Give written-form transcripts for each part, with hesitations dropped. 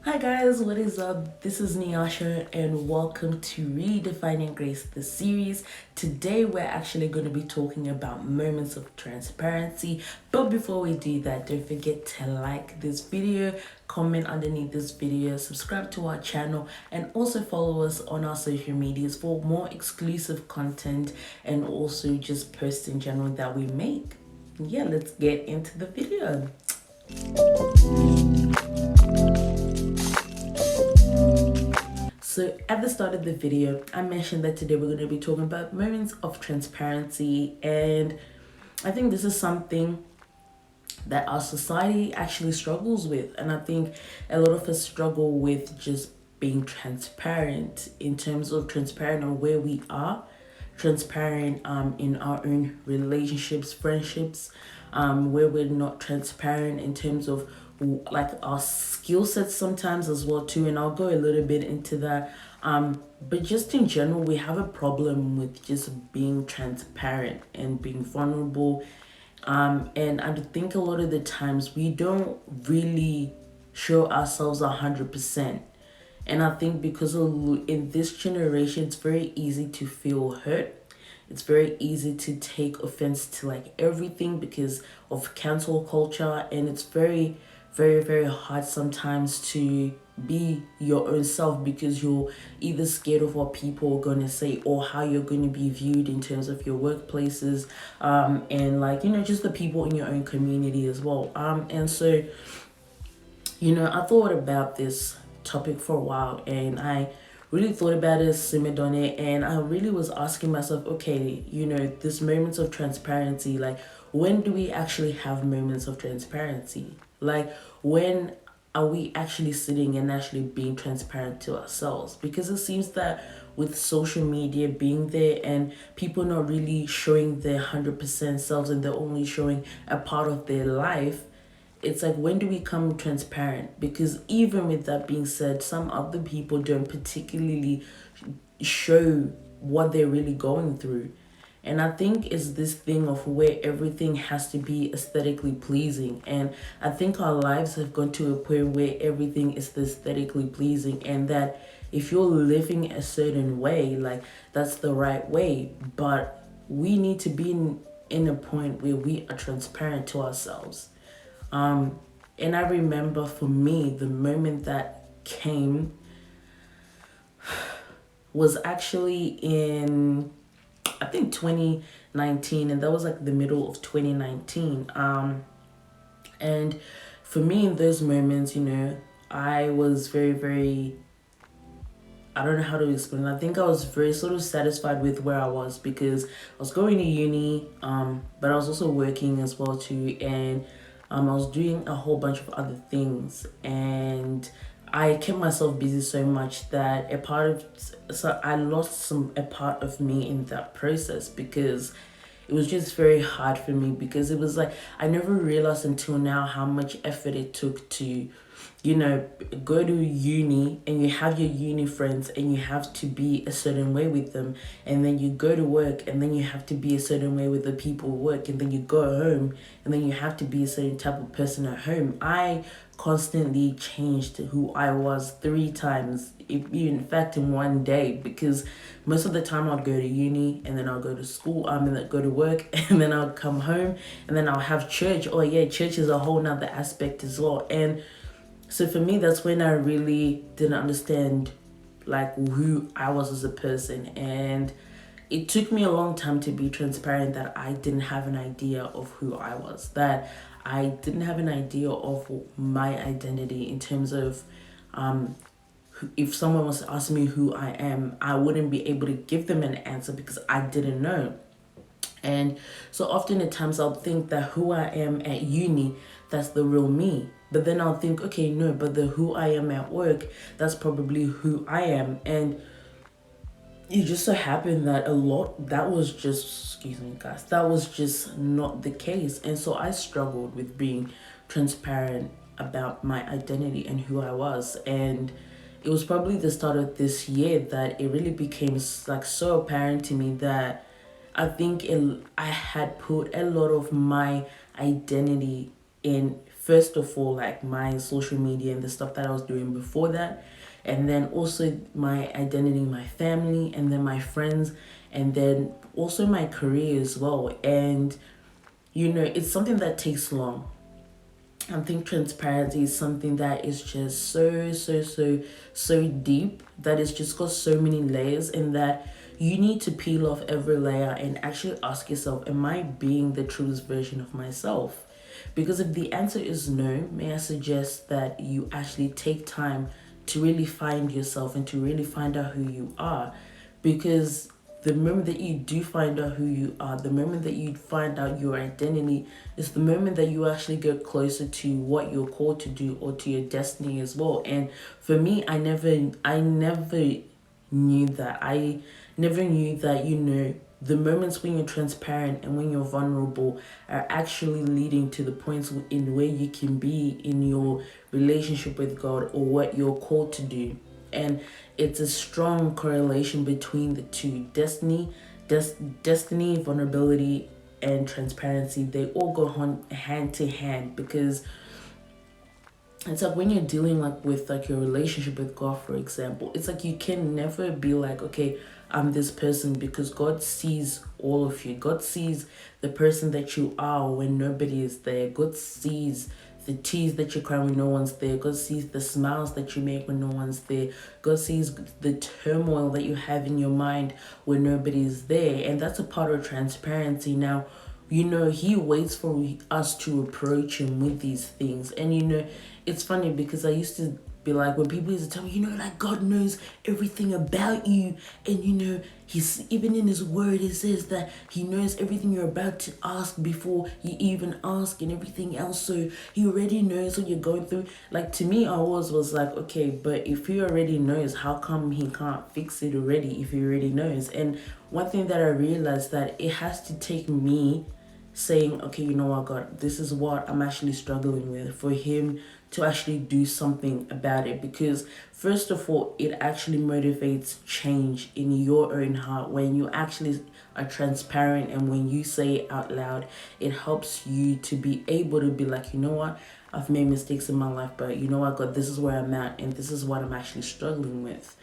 Hi guys, what is up? This is Nyasha and welcome to Redefining Grayce, the series. Today we're actually going to be talking about moments of transparency. But before we do that, don't forget to like this video, comment underneath this video, subscribe to our channel, and also follow us on our social medias for more exclusive content and also just posts in general that we make. Yeah, let's get into the video. So at the start of the video, I mentioned that today we're going to be talking about moments of transparency, and I think this is something that our society actually struggles with, and I think a lot of us struggle with just being transparent in terms of transparent on where we are, transparent in our own relationships, friendships, where we're not transparent in terms of like our skill sets sometimes as well too, and I'll go a little bit into that. But just in general, we have a problem with just being transparent and being vulnerable. And I think a lot of the times we don't really show ourselves 100%. And I think because in this generation, it's very easy to feel hurt. It's very easy to take offense to like everything because of cancel culture, and it's very, very, very hard sometimes to be your own self because you're either scared of what people are going to say or how you're going to be viewed in terms of your workplaces, and like just the people in your own community as well. And so I thought about this topic for a while, and I really thought about it, simmered on it, and I really was asking myself, okay, this moments of transparency, like when do we actually have moments of transparency? Like when are we actually sitting and actually being transparent to ourselves? Because it seems that with social media being there and people not really showing their 100% selves and they're only showing a part of their life, it's like when do we become transparent? Because even with that being said, some other people don't particularly show what they're really going through. And I think it's this thing of where everything has to be aesthetically pleasing, and I think our lives have gone to a point where everything is aesthetically pleasing, and that if you're living a certain way, like that's the right way. But we need to be in a point where we are transparent to ourselves. And I remember for me, the moment that came was actually in, I think, 2019, and that was like the middle of 2019. And for me, in those moments, I was very, very, I don't know how to explain it. I think I was very sort of satisfied with where I was because I was going to uni, but I was also working as well too, and I was doing a whole bunch of other things, and I kept myself busy so much that I lost a part of me in that process because it was just very hard for me, because it was like I never realized until now how much effort it took to go to uni, and you have your uni friends and you have to be a certain way with them, and then you go to work and then you have to be a certain way with the people who work, and then you go home and then you have to be a certain type of person at home. I constantly changed who I was 3 times, in fact in one day, because most of the time I'd go to uni and then I'll go to school, and then go to work and then I'll come home and then I'll have church. Oh yeah, church is a whole nother aspect as well. And so for me, that's when I really didn't understand like who I was as a person. And it took me a long time to be transparent that I didn't have an idea of who I was, that I didn't have an idea of my identity in terms of if someone was to ask me who I am, I wouldn't be able to give them an answer because I didn't know. And so often at times I'll think that who I am at uni, that's the real me. But then I'll think, okay, no, but the who I am at work, that's probably who I am. And it just so happened that that was just, excuse me guys, that was just not the case. And so I struggled with being transparent about my identity and who I was. And it was probably the start of this year that it really became like so apparent to me that I think I had put a lot of my identity in first of all, like my social media and the stuff that I was doing before that, and then also my identity, my family, and then my friends, and then also my career as well. And it's something that takes long. I think transparency is something that is just so deep, that it's just got so many layers, and that you need to peel off every layer and actually ask yourself, am I being the truest version of myself? Because if the answer is no, may I suggest that you actually take time to really find yourself and to really find out who you are. Because the moment that you do find out who you are, the moment that you find out your identity, is the moment that you actually get closer to what you're called to do, or to your destiny as well. And for me, I never knew that. I never knew that, the moments when you're transparent and when you're vulnerable are actually leading to the points in where you can be in your relationship with God, or what you're called to do. And it's a strong correlation between the two. Destiny, vulnerability, and transparency, they all go hand to hand. Because it's like when you're dealing like with like your relationship with God, for example, it's like you can never be like, okay, I'm this person, because God sees all of you. God sees the person that you are when nobody is there. God sees the tears that you cry when no one's there. God sees the smiles that you make when no one's there. God sees the turmoil that you have in your mind when nobody's there. And that's a part of transparency. Now, he waits for us to approach him with these things. And it's funny, because I used to be like, when people used to tell me, like, God knows everything about you, and he's even in his word, it says that he knows everything you're about to ask before you even ask, and everything else. So he already knows what you're going through. Like, to me, I always was like, okay, but if he already knows, how come he can't fix it already if he already knows? And one thing that I realized, that it has to take me saying, okay, you know what, God, this is what I'm actually struggling with, for him to actually do something about it. Because first of all, it actually motivates change in your own heart when you actually are transparent, and when you say it out loud, it helps you to be able to be like, you know what, I've made mistakes in my life, but you know what, God, this is where I'm at, and this is what I'm actually struggling with.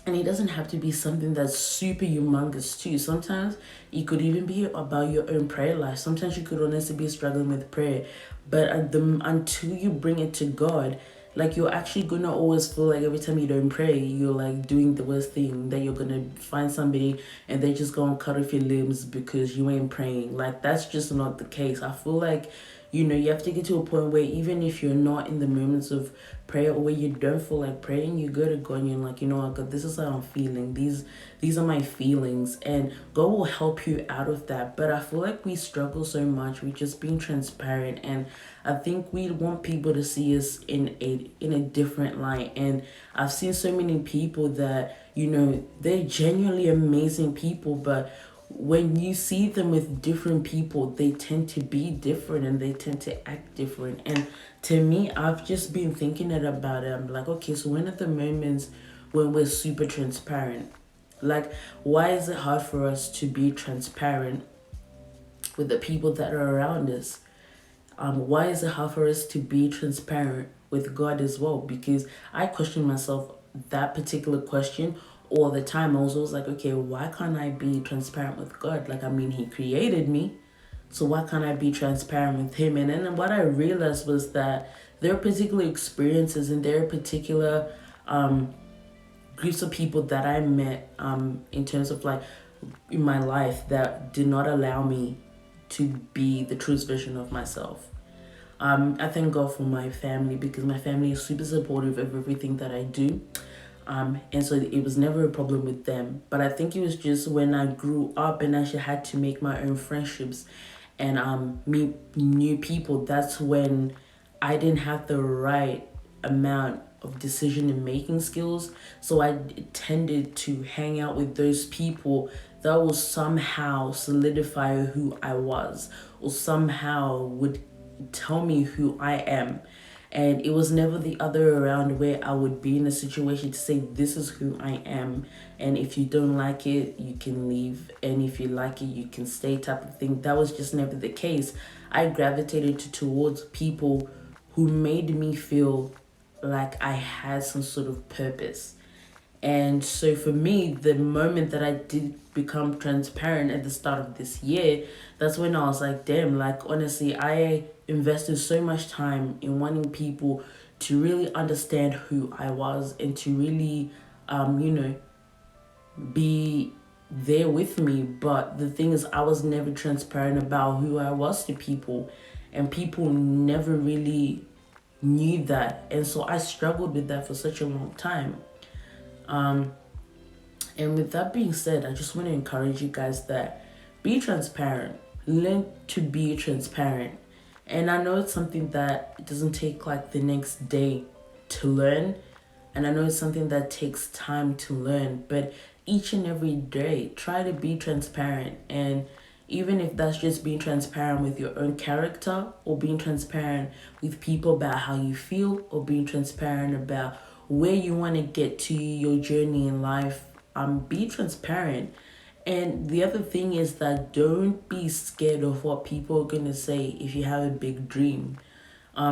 And it doesn't have to be something that's super humongous too. Sometimes it could even be about your own prayer life. Sometimes you could honestly be struggling with prayer. But until you bring it to God, like, you're actually gonna always feel like every time you don't pray, you're like doing the worst thing, that you're gonna find somebody and they just gonna cut off your limbs because you ain't praying. Like, that's just not the case. I feel like, you have to get to a point where, even if you're not in the moments of prayer, or where you don't feel like praying, you go to God and you're like, you know what, God, this is how I'm feeling. These are my feelings, and God will help you out of that. But I feel like we struggle so much with just being transparent, and I think we want people to see us in a different light. And I've seen so many people that, they're genuinely amazing people, but when you see them with different people, they tend to be different, and they tend to act different. And to me, I've just been thinking about it. I'm like, okay, so when are the moments when we're super transparent? Like, why is it hard for us to be transparent with the people that are around us? Why is it hard for us to be transparent with God as well? Because I question myself that particular question all the time. I was always like, okay, why can't I be transparent with God? Like, I mean, he created me, so why can't I be transparent with him? And then what I realized was that there are particular experiences, and there are particular groups of people that I met in terms of like in my life, that did not allow me to be the truest version of myself. I thank God for my family, because my family is super supportive of everything that I do. And so it was never a problem with them. But I think it was just when I grew up and actually had to make my own friendships and meet new people, that's when I didn't have the right amount of decision and making skills. So I tended to hang out with those people that will somehow solidify who I was, or somehow would tell me who I am. And it was never the other around, where I would be in a situation to say, this is who I am. And if you don't like it, you can leave. And if you like it, you can stay, type of thing. That was just never the case. I gravitated towards people who made me feel like I had some sort of purpose. And so for me, the moment that I did become transparent at the start of this year, that's when I was like, damn, like honestly, I invested so much time in wanting people to really understand who I was and to really, you know, be there with me. But the thing is, I was never transparent about who I was to people, and people never really knew that. And so I struggled with that for such a long time. Um, and with that being said, I just want to encourage you guys that be transparent. Learn to be transparent. And I know it's something that it doesn't take like the next day to learn. And I know it's something that takes time to learn. But each and every day, try to be transparent. And even if that's just being transparent with your own character, or being transparent with people about how you feel, or being transparent about where you want to get to your journey in life, be transparent. And the other thing is that don't be scared of what people are going to say if you have a big dream.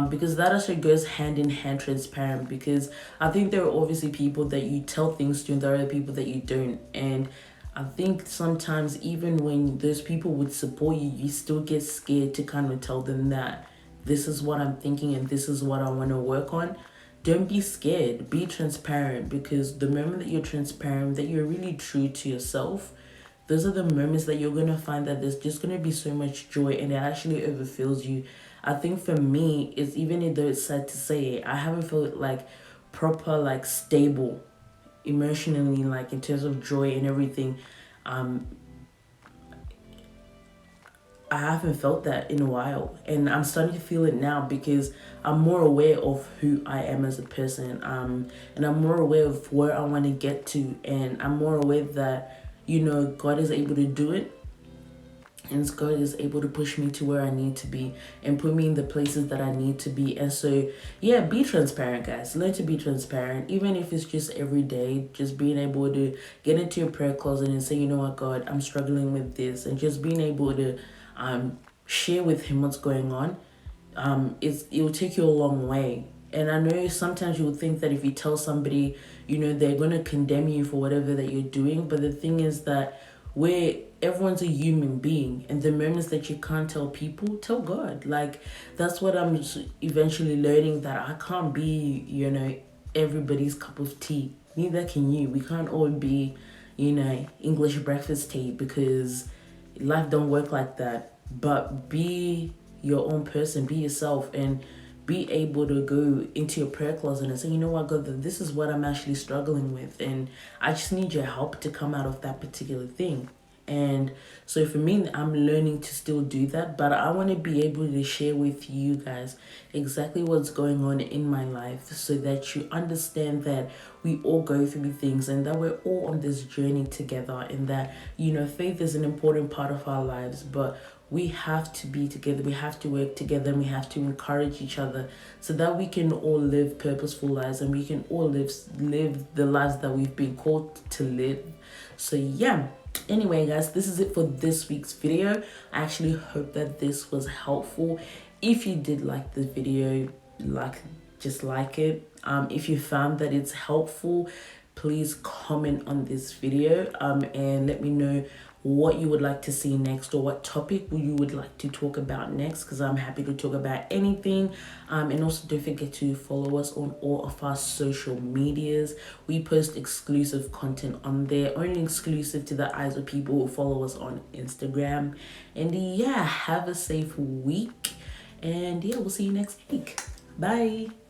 Because that also goes hand in hand transparent, because I think there are obviously people that you tell things to and there are people that you don't. And I think sometimes even when those people would support you, you still get scared to kind of tell them that this is what I'm thinking and this is what I want to work on. Don't be scared. Be transparent, because the moment that you're transparent, that you're really true to yourself, those are the moments that you're going to find that there's just going to be so much joy and it actually overfills you. I think for me, it's even though it's sad to say it, I haven't felt like proper, like stable emotionally, like in terms of joy and everything. Um, I haven't felt that in a while, and I'm starting to feel it now because I'm more aware of who I am as a person, and I'm more aware of where I want to get to, and I'm more aware that, you know, God is able to do it, and God is able to push me to where I need to be and put me in the places that I need to be. And so, yeah, be transparent, guys. Learn to be transparent, even if it's just every day, just being able to get into your prayer closet and say, you know what, God, I'm struggling with this, and just being able to share with him what's going on. It will take you a long way. And I know sometimes you would think that if you tell somebody, you know, they're going to condemn you for whatever that you're doing. But the thing is that everyone's a human being, and the moments that you can't tell people, tell God. Like, that's what I'm eventually learning, that I can't be, you know, everybody's cup of tea. Neither can you. We can't all be, you know, English breakfast tea, because life don't work like that. But be your own person, be yourself, and be able to go into your prayer closet and say, you know what, God, this is what I'm actually struggling with, and I just need your help to come out of that particular thing. And so for me, I'm learning to still do that, but I want to be able to share with you guys exactly what's going on in my life, so that you understand that we all go through things and that we're all on this journey together, and that, you know, faith is an important part of our lives, but we have to be together, we have to work together, and we have to encourage each other, so that we can all live purposeful lives, and we can all live the lives that we've been called to live. So yeah, anyway guys, this is it for this week's video. I actually hope that this was helpful. If you did like the video, just like it. If you found that it's helpful, please comment on this video and let me know what you would like to see next, or what topic you would like to talk about next, because I'm happy to talk about anything. And also don't forget to follow us on all of our social medias. We post exclusive content on there, only exclusive to the eyes of people who follow us on Instagram. And yeah, have a safe week, and yeah, we'll see you next week. Bye.